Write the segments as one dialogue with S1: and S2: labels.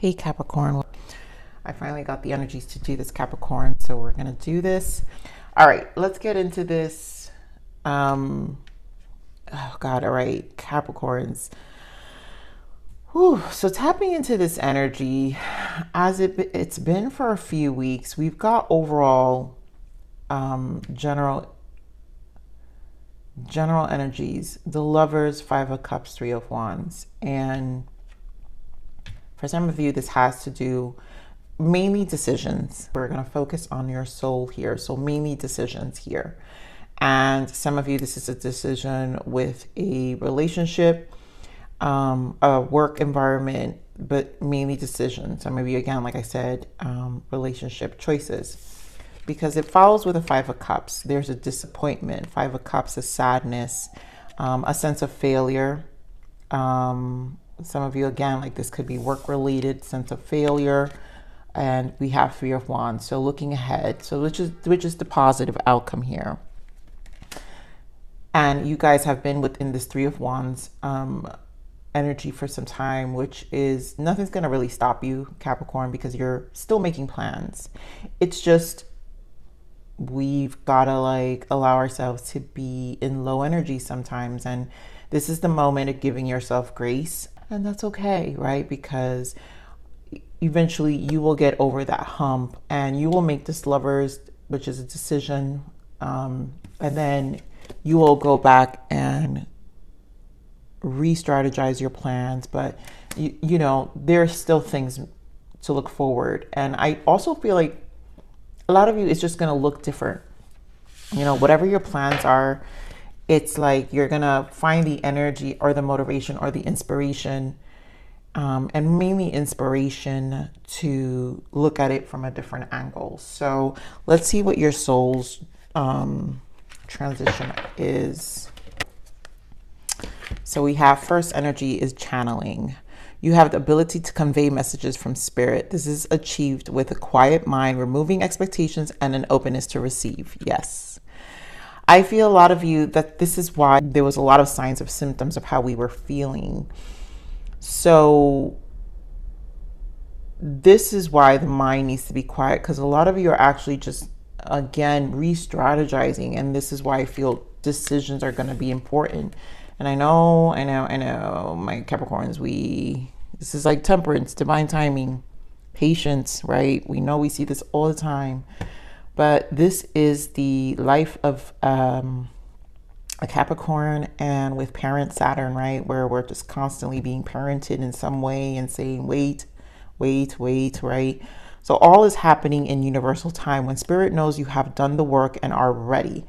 S1: Hey Capricorn, I finally got the energies to do this, Capricorn, so we're gonna do this. All right, let's get into this. Oh God, all right, Capricorns. Whew. So tapping into this energy, as it's been for a few weeks, we've got overall general energies, the Lovers, Five of Cups, Three of Wands, and for some of you, this has to do mainly decisions. We're going to focus on your soul here. So mainly decisions here. And some of you, this is a decision with a relationship, a work environment, but mainly decisions. Some of you, again, like I said, relationship choices. Because it follows with a Five of Cups. There's a disappointment. Five of Cups, a sadness, a sense of failure. Some of you, again, like this could be work-related, sense of failure. And we have Three of Wands. So looking ahead. So which is the positive outcome here. And you guys have been within this Three of Wands energy for some time, which is nothing's going to really stop you, Capricorn, because you're still making plans. It's just we've got to like allow ourselves to be in low energy sometimes. And this is the moment of giving yourself grace. And that's okay, right? Because eventually you will get over that hump and you will make this Lovers, which is a decision. And then you will go back and re-strategize your plans. But, you know, there's still things to look forward. And I also feel like a lot of you, it's just going to look different. You know, whatever your plans are, it's like you're going to find the energy or the motivation or the inspiration, and mainly inspiration to look at it from a different angle. So let's see what your soul's transition is. So we have first energy is channeling. You have the ability to convey messages from spirit. This is achieved with a quiet mind, removing expectations and an openness to receive. Yes. I feel a lot of you that this is why there was a lot of signs of symptoms of how we were feeling. So this is why the mind needs to be quiet, because a lot of you are actually just, again, re-strategizing. And this is why I feel decisions are going to be important. And I know, my Capricorns, this is like temperance, divine timing, patience, right? We know we see this all the time. But this is the life of a Capricorn, and with parent Saturn, right? Where we're just constantly being parented in some way and saying, wait, right? So all is happening in universal time when spirit knows you have done the work and are ready.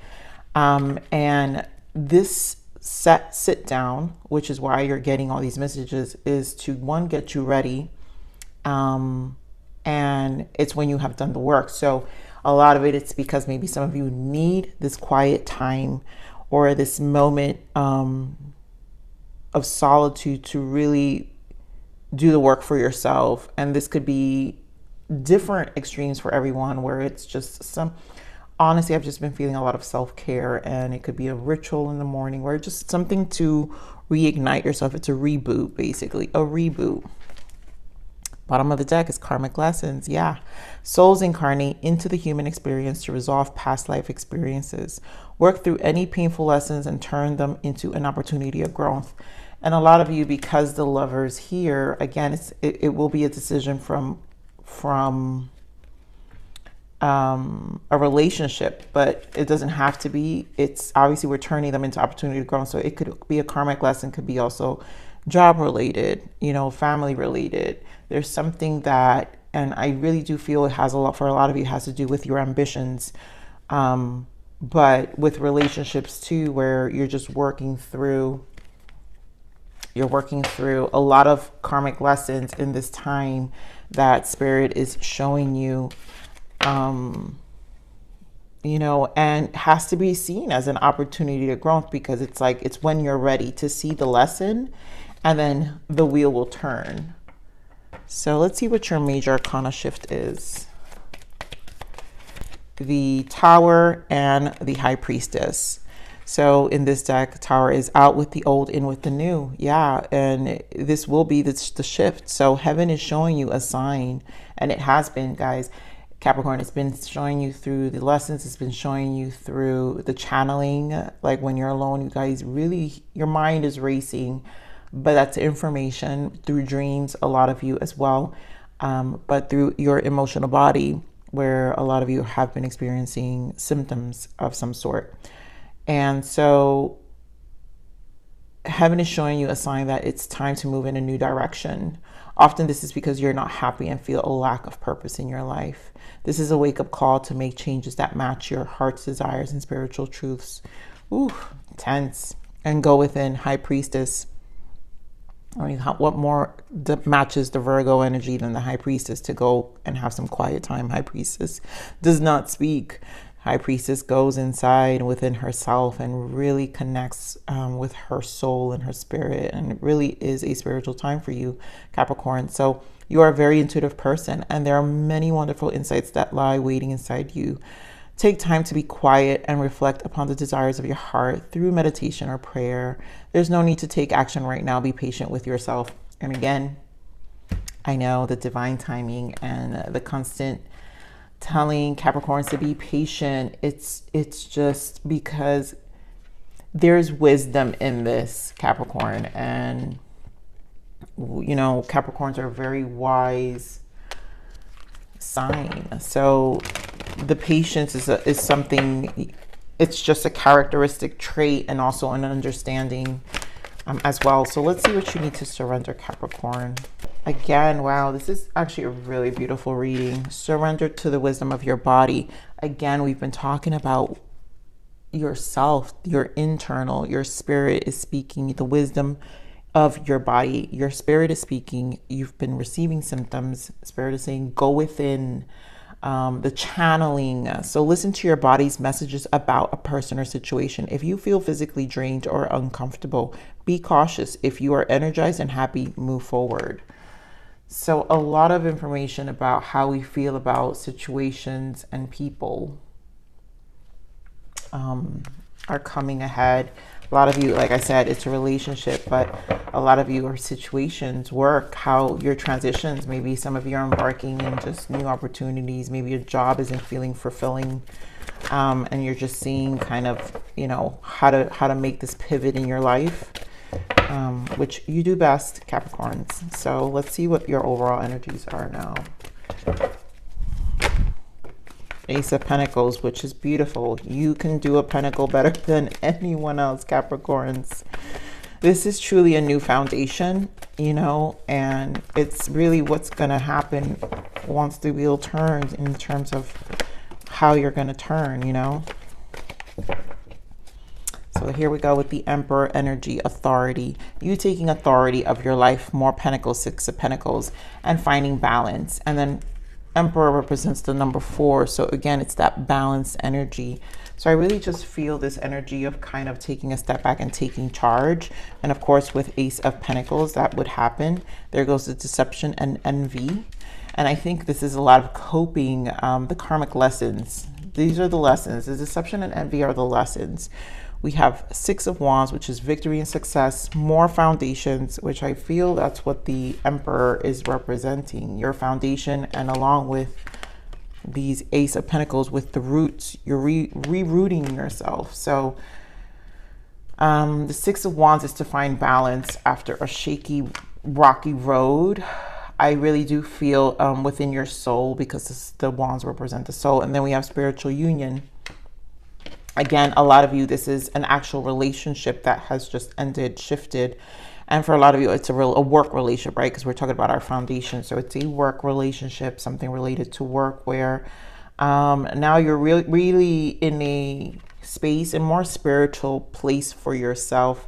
S1: And this sit down, which is why you're getting all these messages, is to, one, get you ready. And it's when you have done the work. So a lot of it's because maybe some of you need this quiet time or this moment of solitude to really do the work for yourself. And this could be different extremes for everyone, where it's just honestly, I've just been feeling a lot of self-care, and it could be a ritual in the morning, where just something to reignite yourself. It's a reboot, basically, a reboot. Bottom of the deck is karmic lessons. Yeah. Souls incarnate into the human experience to resolve past life experiences, work through any painful lessons, and turn them into an opportunity of growth. And a lot of you, because the Lovers here, again, it will be a decision from a relationship, but it doesn't have to be. It's obviously we're turning them into opportunity to grow. So it could be a karmic lesson, could be also job related, you know, family related. There's something that, and I really do feel it has a lot, for a lot of you, has to do with your ambitions, but with relationships too, where you're just working through a lot of karmic lessons in this time that spirit is showing you, you know, and has to be seen as an opportunity to growth, because it's like, it's when you're ready to see the lesson, and then the wheel will turn. So let's see what your major arcana shift is. The Tower and the High Priestess. So in this deck, Tower is out with the old, in with the new. Yeah, and this will be the shift. So heaven is showing you a sign, and it has been, guys. Capricorn, it's been showing you through the lessons. It's been showing you through the channeling. Like when you're alone, you guys really, your mind is racing, but that's information through dreams, a lot of you as well. But through your emotional body, where a lot of you have been experiencing symptoms of some sort. And so heaven is showing you a sign that it's time to move in a new direction. Often this is because you're not happy and feel a lack of purpose in your life. This is a wake-up call to make changes that match your heart's desires and spiritual truths. Ooh, tense. And go within, High Priestess. I mean, what more matches the Virgo energy than the High Priestess to go and have some quiet time? High Priestess does not speak. High Priestess goes inside within herself and really connects with her soul and her spirit. And it really is a spiritual time for you, Capricorn. So you are a very intuitive person, and there are many wonderful insights that lie waiting inside you. Take time to be quiet and reflect upon the desires of your heart through meditation or prayer. There's no need to take action right now. Be patient with yourself. And again, I know the divine timing and the constant telling Capricorns to be patient. It's just because there's wisdom in this, Capricorn. And, you know, Capricorns are a very wise sign. So the patience is something, it's just a characteristic trait and also an understanding as well. So let's see what you need to surrender, Capricorn. Again, wow, this is actually a really beautiful reading. Surrender to the wisdom of your body. Again, we've been talking about yourself, your internal, your spirit is speaking, the wisdom of your body. Your spirit is speaking. You've been receiving symptoms. Spirit is saying, go within. The channeling. So listen to your body's messages about a person or situation. If you feel physically drained or uncomfortable, be cautious. If you are energized and happy, move forward. So a lot of information about how we feel about situations and people are coming ahead. A lot of you, like I said, it's a relationship, but a lot of you are situations, work, how your transitions. Maybe some of you are embarking in just new opportunities. Maybe your job isn't feeling fulfilling, and you're just seeing kind of, you know, how to make this pivot in your life, which you do best, Capricorns. So let's see what your overall energies are now. Ace of Pentacles, which is beautiful. You can do a pentacle better than anyone else, Capricorns. This is truly a new foundation, you know, and it's really what's going to happen once the wheel turns in terms of how you're going to turn, you know. So here we go with the Emperor energy, authority. You taking authority of your life, more Pentacles, Six of Pentacles, and finding balance. And then Emperor represents the number 4. So again, it's that balance energy. So I really just feel this energy of kind of taking a step back and taking charge. And of course, with Ace of Pentacles, that would happen. There goes the deception and envy. And I think this is a lot of coping, the karmic lessons. These are the lessons. The deception and envy are the lessons. We have Six of Wands, which is victory and success, more foundations, which I feel that's what the Emperor is representing, your foundation, and along with these Ace of Pentacles with the roots, you're re-rooting yourself. So the Six of Wands is to find balance after a shaky, rocky road. I really do feel within your soul, because the wands represent the soul. And then we have spiritual union. Again, a lot of you, this is an actual relationship that has just ended, shifted. And for a lot of you, it's a work relationship, right? Because we're talking about our foundation. So it's a work relationship, something related to work, where now you're really in a space and more spiritual place for yourself.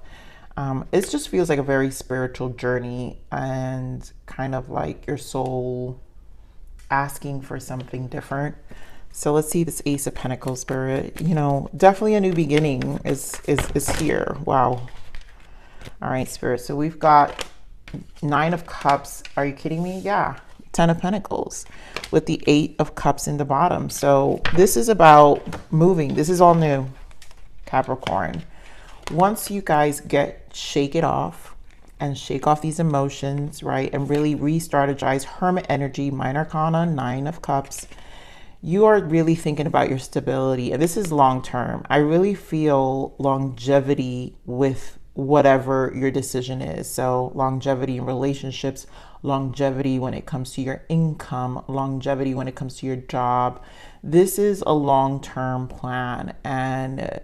S1: It just feels like a very spiritual journey, and kind of like your soul asking for something different. So let's see this Ace of Pentacles, Spirit. You know, definitely a new beginning is here. Wow. All right, Spirit. So we've got Nine of Cups. Are you kidding me? Yeah. 10 of Pentacles with the 8 of Cups in the bottom. So this is about moving. This is all new, Capricorn. Once you guys shake it off and shake off these emotions, right, and really re-strategize, Hermit energy, Minor Arcana, 9 of Cups, you are really thinking about your stability. And this is long term. I really feel longevity with whatever your decision is. So longevity in relationships, longevity when it comes to your income, longevity when it comes to your job. This is a long-term plan, and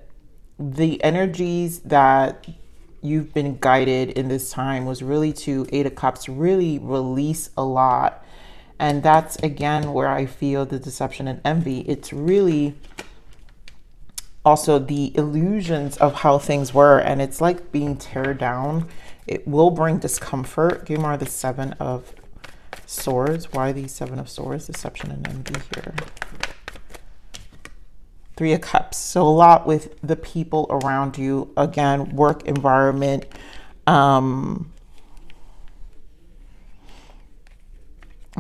S1: the energies that you've been guided in this time was really to 8 of Cups, really release a lot. And that's again where I feel the deception and envy. It's really also the illusions of how things were, and it's like being teared down. It will bring discomfort. Give me more of the 7 of Swords. Why the 7 of Swords? Deception and envy here. 3 of Cups. So a lot with the people around you. Again, work environment. I'm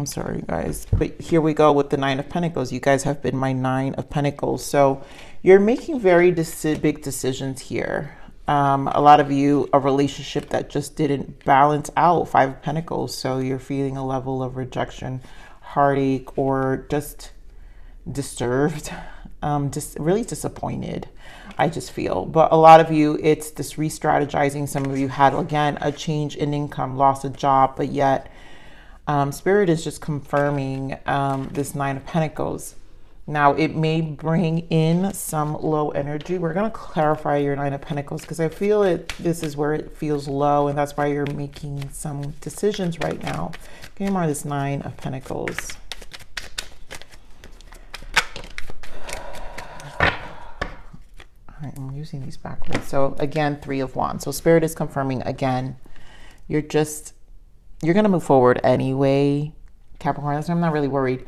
S1: sorry, guys, but here we go with the 9 of Pentacles. You guys have been my 9 of Pentacles. So you're making very big decisions here. A lot of you, a relationship that just didn't balance out, 5 of Pentacles. So you're feeling a level of rejection, heartache, or just disturbed, just really disappointed, I just feel. But a lot of you, it's this re-strategizing. Some of you had, again, a change in income, lost a job, but yet Spirit is just confirming this 9 of Pentacles. Now, it may bring in some low energy. We're going to clarify your 9 of Pentacles because I feel this is where it feels low, and that's why you're making some decisions right now. Give me more of this 9 of Pentacles. All right, I'm using these backwards. So again, 3 of Wands. So Spirit is confirming again, you're going to move forward anyway, Capricorn. So I'm not really worried.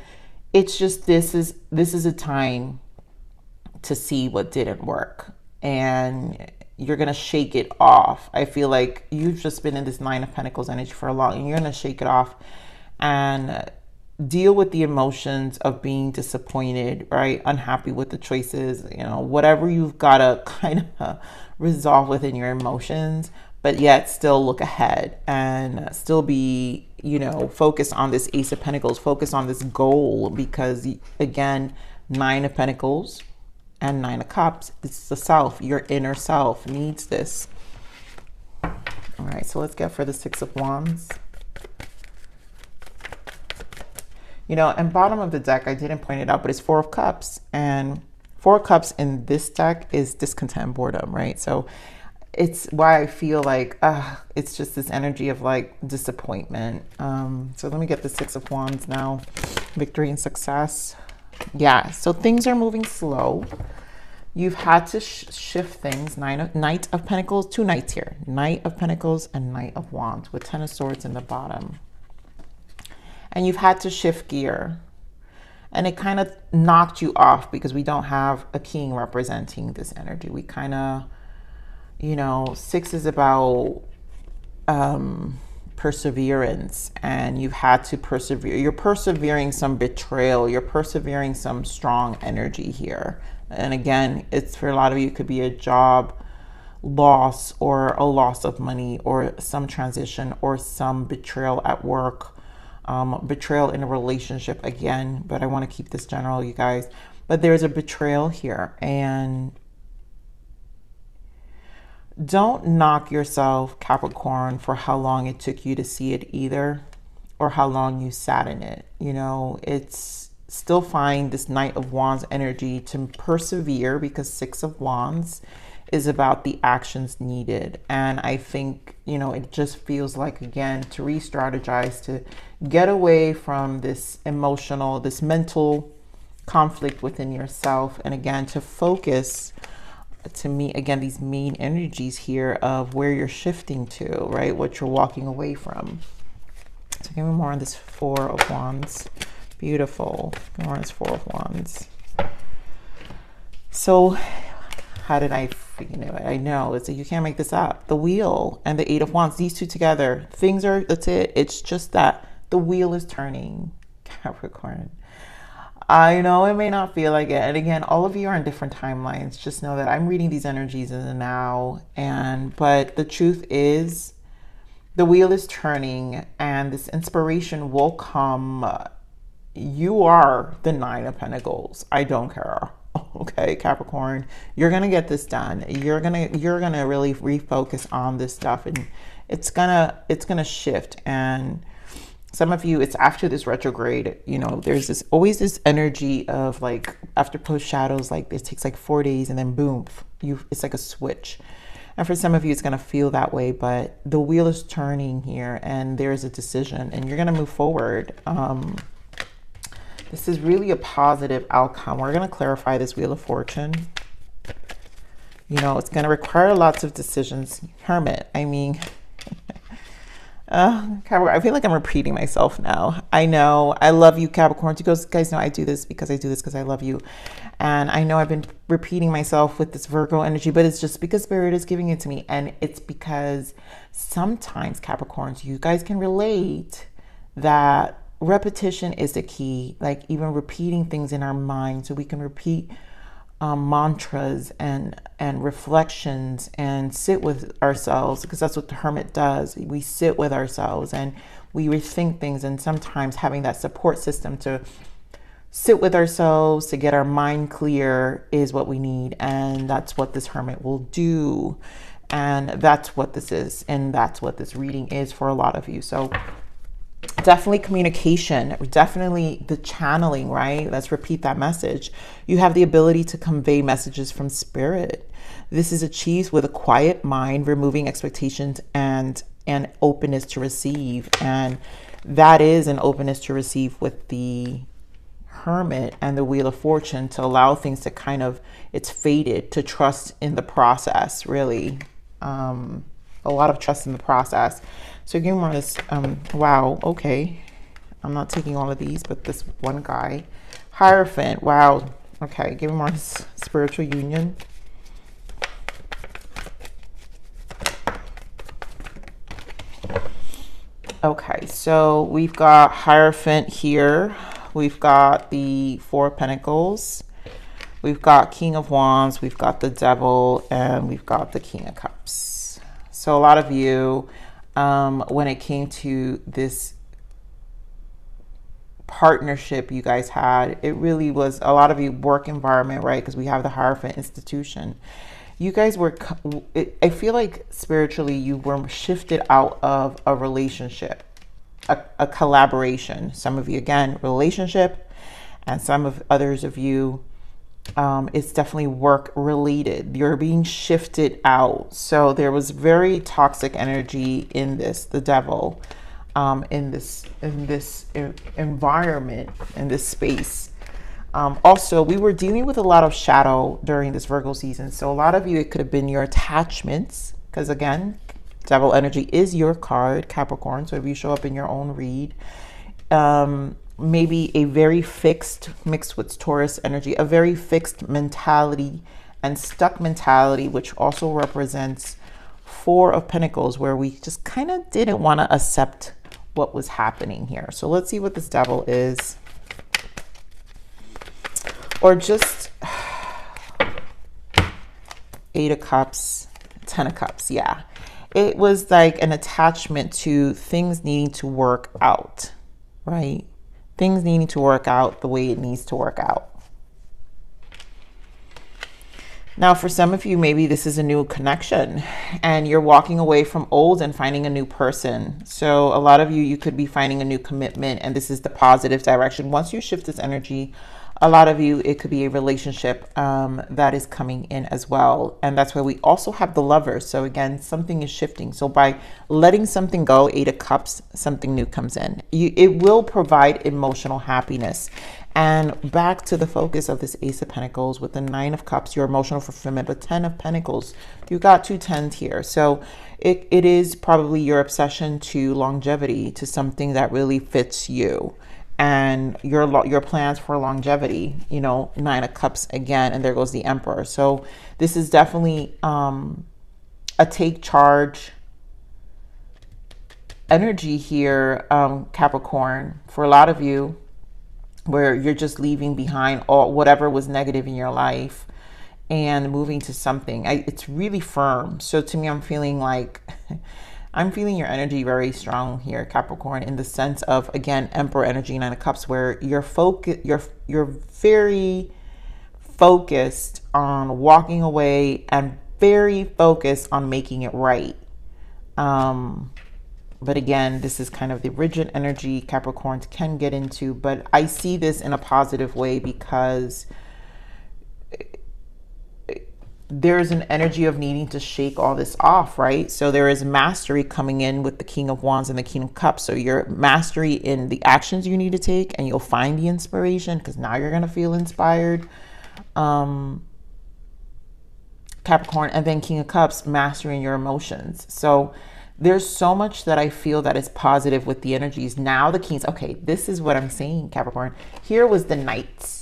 S1: It's just this is a time to see what didn't work, and you're going to shake it off. I feel like you've just been in this 9 of Pentacles energy for a long, and you're going to shake it off and deal with the emotions of being disappointed, right? Unhappy with the choices, you know, whatever you've got to kind of resolve within your emotions, but yet still look ahead and still be, you know, focus on this Ace of Pentacles, focus on this goal, because again, 9 of Pentacles and 9 of Cups, it's the self, your inner self needs this. All right, so let's get for the 6 of Wands. You know, and bottom of the deck, I didn't point it out, but it's 4 of Cups, and 4 of Cups in this deck is discontent and boredom, right? So it's why I feel like it's just this energy of like disappointment. So let me get the 6 of Wands now. Victory and success. Yeah, so things are moving slow. You've had to shift things. Knight of Pentacles, 2 knights here. Knight of Pentacles and Knight of Wands with 10 of Swords in the bottom. And you've had to shift gear. And it kind of knocked you off because we don't have a king representing this energy. We kind of, you know, 6 is about perseverance, and you've had to persevere. You're persevering some betrayal. You're persevering some strong energy here. And again, it's for a lot of you, it could be a job loss or a loss of money or some transition or some betrayal at work, betrayal in a relationship again. But I want to keep this general, you guys. But there's a betrayal here, and don't knock yourself, Capricorn, for how long it took you to see it either, or how long you sat in it. You know, it's still find this Knight of Wands energy to persevere, because 6 of Wands is about the actions needed. And I think, you know, it just feels like, again, to re-strategize, to get away from this emotional, this mental conflict within yourself, and again, to focus, to me, again, these main energies here of where you're shifting to, right? What you're walking away from. So give me more on this 4 of Wands. Beautiful. More on this 4 of Wands. So how did I, you know, I know it's like, you can't make this up. The Wheel and the 8 of Wands, these two together, things are, that's it. It's just that the wheel is turning, Capricorn. I know it may not feel like it. And again, all of you are in different timelines. Just know that I'm reading these energies in the now. But the truth is, the wheel is turning and this inspiration will come. You are the Nine of Pentacles. I don't care. Okay, Capricorn, you're gonna get this done. You're gonna really refocus on this stuff, and it's gonna shift. And some of you, it's after this retrograde, you know, there's this always this energy of like after post shadows, like it takes like 4 days and then boom, it's like a switch. And for some of you, it's going to feel that way, but the wheel is turning here and there's a decision and you're going to move forward. This is really a positive outcome. We're going to clarify this Wheel of Fortune. You know, it's going to require lots of decisions. Hermit, I mean, Capricorn, I feel like I'm repeating myself now. I know. I love you, Capricorn. You guys know I do this because I love you. And I know I've been repeating myself with this Virgo energy, but it's just because Spirit is giving it to me. And it's because sometimes, Capricorns, you guys can relate that repetition is the key. Like even repeating things in our mind, so we can repeat mantras and reflections and sit with ourselves, because that's what the Hermit does. We sit with ourselves and we rethink things, and sometimes having that support system to sit with ourselves to get our mind clear is what we need. And that's what this Hermit will do, and that's what this is, and that's what this reading is for a lot of you. So definitely communication, definitely the channeling, right? Let's repeat that message. You have the ability to convey messages from Spirit. This is achieved with a quiet mind, removing expectations and an openness to receive. And that is an openness to receive with the Hermit and the Wheel of Fortune, to allow things to kind of, it's fated, to trust in the process, really. A lot of trust in the process. So give me more of this. Wow, okay. I'm not taking all of these, but this one guy. Hierophant, wow. Okay, give me more of this spiritual union. Okay, so we've got Hierophant here. We've got the Four of Pentacles. We've got King of Wands. We've got the Devil, and we've got the King of Cups. So a lot of you, when it came to this partnership you guys had, it really was a lot of you work environment, right? Because we have the Hierophant institution. You guys were, I feel like spiritually you were shifted out of a relationship, a collaboration. Some of you, again, relationship, and some of others of you, it's definitely work related. You're being shifted out. So there was very toxic energy in this, the Devil, in this environment, in this space. Also, we were dealing with a lot of shadow during this Virgo season. So a lot of you, it could have been your attachments, because again, Devil energy is your card, Capricorn. So if you show up in your own read, maybe a very fixed, mixed with Taurus energy, a very fixed mentality and stuck mentality, which also represents Four of Pentacles, where we just kind of didn't want to accept what was happening here. So let's see what this Devil is. Or just Eight of Cups, Ten of Cups. Yeah, it was like an attachment to things needing to work out, right? Things needing to work out the way it needs to work out. Now, for some of you, maybe this is a new connection and you're walking away from old and finding a new person. So a lot of you, you could be finding a new commitment, and this is the positive direction. Once you shift this energy, a lot of you, it could be a relationship that is coming in as well. And that's why we also have the Lovers. So again, something is shifting. So by letting something go, Eight of Cups, something new comes in. It will provide emotional happiness. And back to the focus of this Ace of Pentacles with the Nine of Cups, your emotional fulfillment, but 10 of Pentacles, you got two tens here. So it is probably your obsession to longevity, to something that really fits you. And your plans for longevity, you know, Nine of Cups again, and there goes the Emperor. So this is definitely a take charge energy here, Capricorn. For a lot of you, where you're just leaving behind all whatever was negative in your life and moving to something. It's really firm. So to me, I'm feeling like I'm feeling your energy very strong here, Capricorn, in the sense of, again, Emperor energy, Nine of Cups, where you're very focused on walking away and very focused on making it right. But again, this is kind of the rigid energy Capricorns can get into, but I see this in a positive way because there's an energy of needing to shake all this off, right? So there is mastery coming in with the King of Wands and the King of Cups. So your mastery in the actions you need to take, and you'll find the inspiration because now you're going to feel inspired. Capricorn, and then King of Cups, mastering your emotions. So there's so much that I feel that is positive with the energies. Now the Kings, okay, this is what I'm saying, Capricorn. Here was the Knights.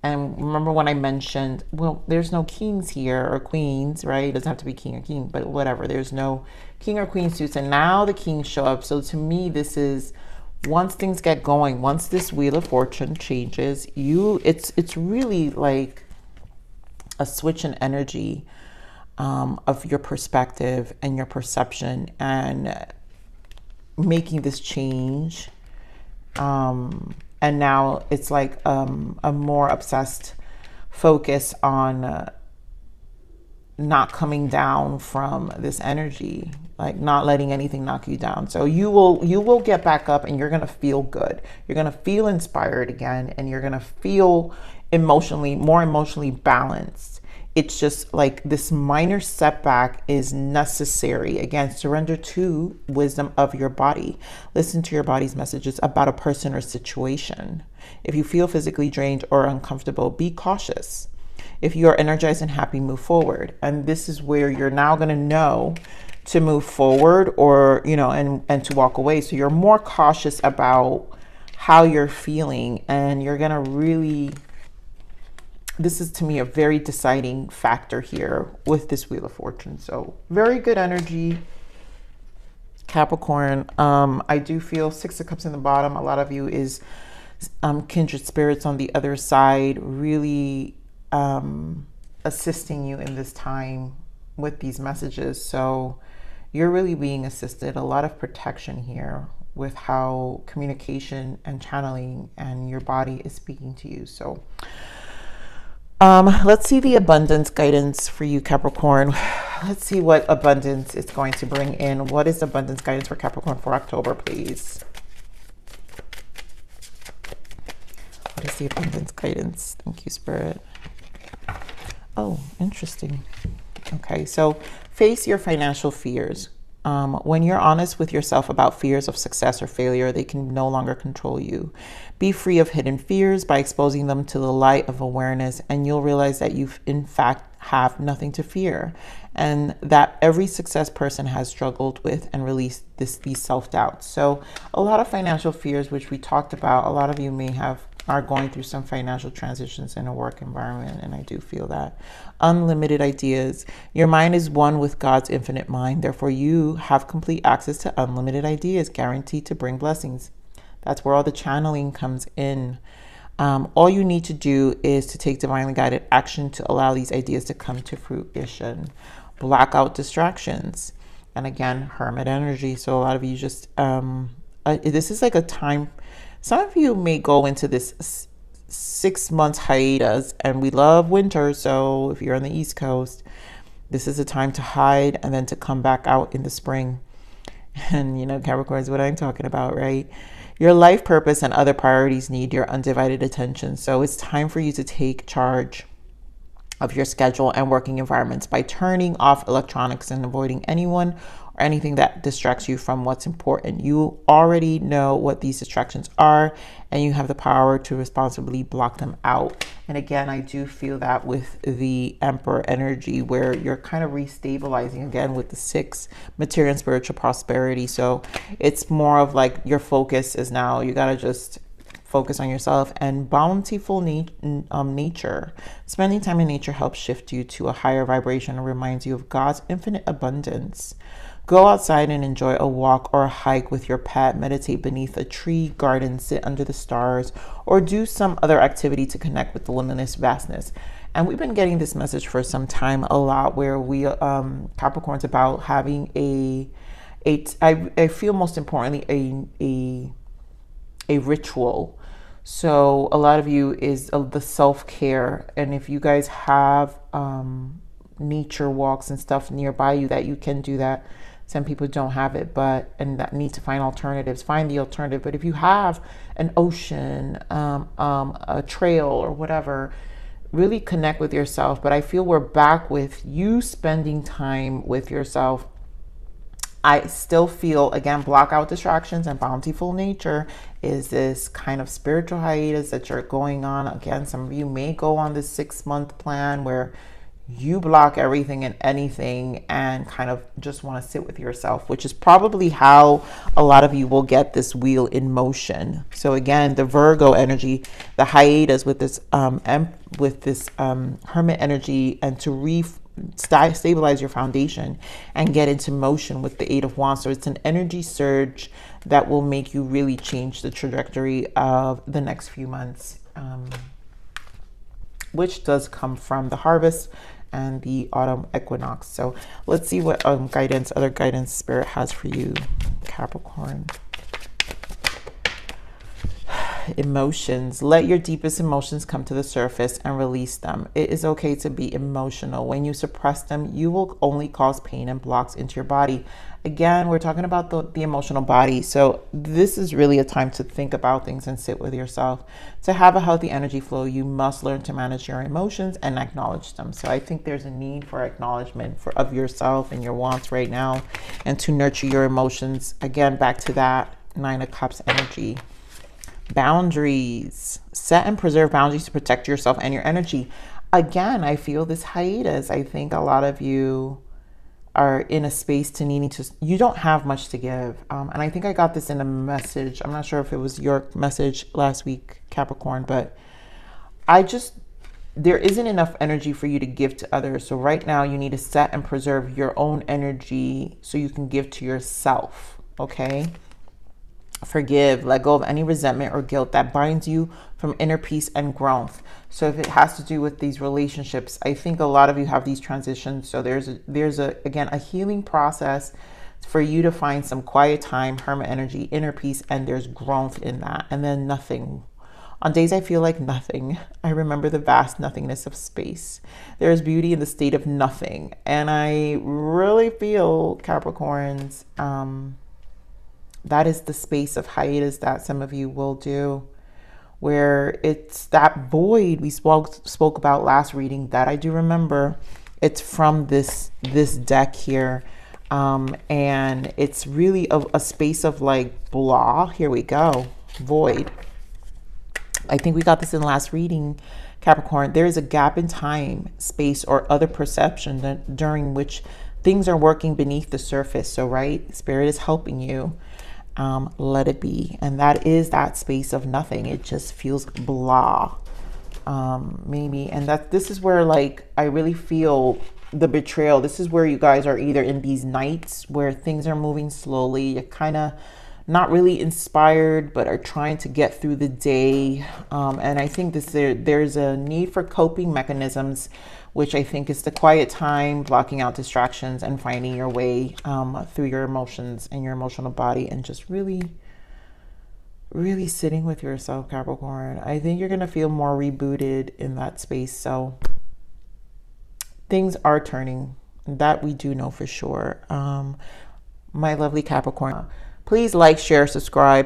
S1: And remember when I mentioned, well, there's no kings here or queens, right? It doesn't have to be king or queen, but whatever. There's no king or queen suits. And now the kings show up. So to me, this is, once things get going, once this Wheel of Fortune changes, it's really like a switch in energy of your perspective and your perception, and making this change. And now it's like a more obsessed focus on not coming down from this energy, like not letting anything knock you down. So you will get back up, and you're going to feel good. You're going to feel inspired again, and you're going to feel more emotionally balanced. It's just like this minor setback is necessary. Again, surrender to wisdom of your body. Listen to your body's messages about a person or situation. If you feel physically drained or uncomfortable, be cautious. If you are energized and happy, move forward. And this is where you're now going to know to move forward, or, you know, and to walk away. So you're more cautious about how you're feeling, and you're going to really, this is to me a very deciding factor here with this Wheel of Fortune. So very good energy, Capricorn. I do feel Six of Cups in the bottom. A lot of you is kindred spirits on the other side, really assisting you in this time with these messages. So you're really being assisted. A lot of protection here with how communication and channeling and your body is speaking to you. So let's see the abundance guidance for you, Capricorn. Let's see what abundance is going to bring in. What is abundance guidance for Capricorn for October, please? What is the abundance guidance? Thank you, Spirit. Oh, interesting. Okay, so face your financial fears. When you're honest with yourself about fears of success or failure, they can no longer control you. Be free of hidden fears by exposing them to the light of awareness, and you'll realize that you in fact have nothing to fear, and that every success person has struggled with and released these self-doubts. So a lot of financial fears, which we talked about, a lot of you are going through some financial transitions in a work environment, and I do feel that. Unlimited ideas. Your mind is one with God's infinite mind. Therefore, you have complete access to unlimited ideas, guaranteed to bring blessings. That's where all the channeling comes in. All you need to do is to take divinely guided action to allow these ideas to come to fruition. Block out distractions. And again, hermit energy. So a lot of you just, this is like a time. Some of you may go into this 6 months hiatus, and we love winter. So if you're on the East Coast, this is a time to hide and then to come back out in the spring. And you know, Capricorn is what I'm talking about, right? Your life purpose and other priorities need your undivided attention. So it's time for you to take charge of your schedule and working environments by turning off electronics and avoiding anyone or anything that distracts you from what's important. You already know what these distractions are, and you have the power to responsibly block them out. And again, I do feel that with the Emperor energy, where you're kind of restabilizing again with the 6, material and spiritual prosperity. So it's more of like your focus is now, you got to just focus on yourself. And bountiful nature. Spending time in nature helps shift you to a higher vibration and reminds you of God's infinite abundance. Go outside and enjoy a walk or a hike with your pet, meditate beneath a tree, garden, sit under the stars, or do some other activity to connect with the limitless vastness. And we've been getting this message for some time a lot, where we, Capricorn's about having I feel most importantly, a ritual. So a lot of you is the self-care. And if you guys have nature walks and stuff nearby you, that you can do that. Some people don't have it, and that need to find alternatives. Find the alternative. But if you have an ocean, a trail or whatever, really connect with yourself. But I feel we're back with you spending time with yourself. I still feel, again, block out distractions, and bountiful nature is this kind of spiritual hiatus that you're going on. Again, some of you may go on this 6-month plan where you block everything and anything and kind of just want to sit with yourself, which is probably how a lot of you will get this wheel in motion. So again, the Virgo energy, the hiatus with this hermit energy, and to stabilize your foundation and get into motion with the 8 of Wands. So it's an energy surge that will make you really change the trajectory of the next few months, which does come from the harvest and the autumn equinox. So let's see what other guidance Spirit has for you, Capricorn. Emotions. Let your deepest emotions come to the surface and release them. It is okay to be emotional. When you suppress them, you will only cause pain and blocks into your body. Again, we're talking about the emotional body. So this is really a time to think about things and sit with yourself. To have a healthy energy flow, you must learn to manage your emotions and acknowledge them. So I think there's a need for acknowledgement of yourself and your wants right now, and to nurture your emotions. Again, back to that 9 of Cups energy. Boundaries. Set and preserve boundaries to protect yourself and your energy. Again, I feel this hiatus. I think a lot of you are in a space to needing to, you don't have much to give. And I think I got this in a message. I'm not sure if it was your message last week, Capricorn, but there isn't enough energy for you to give to others. So right now you need to set and preserve your own energy so you can give to yourself. Okay. Forgive, let go of any resentment or guilt that binds you from inner peace and growth. So if it has to do with these relationships, I think a lot of you have these transitions. So there's again, a healing process for you to find some quiet time, hermit energy, inner peace, and there's growth in that. And then nothing. On days I feel like nothing, I remember the vast nothingness of space. There is beauty in the state of nothing. And I really feel, Capricorns, that is the space of hiatus that some of you will do, where it's that void we spoke about last reading that I do remember. It's from this deck here, and it's really a space of like blah. Here we go, void. I think we got this in the last reading, Capricorn. There is a gap in time, space, or other perception during which things are working beneath the surface. So right, Spirit is helping you. Let it be. And that is that space of nothing. It just feels blah, maybe. And this is where, like, I really feel the betrayal. This is where you guys are either in these nights where things are moving slowly. You're kind of not really inspired, but are trying to get through the day. And I think there's a need for coping mechanisms, which I think is the quiet time, blocking out distractions, and finding your way through your emotions and your emotional body, and just really, really sitting with yourself, Capricorn. I think you're going to feel more rebooted in that space. So things are turning. That we do know for sure. My lovely Capricorn, please like, share, subscribe.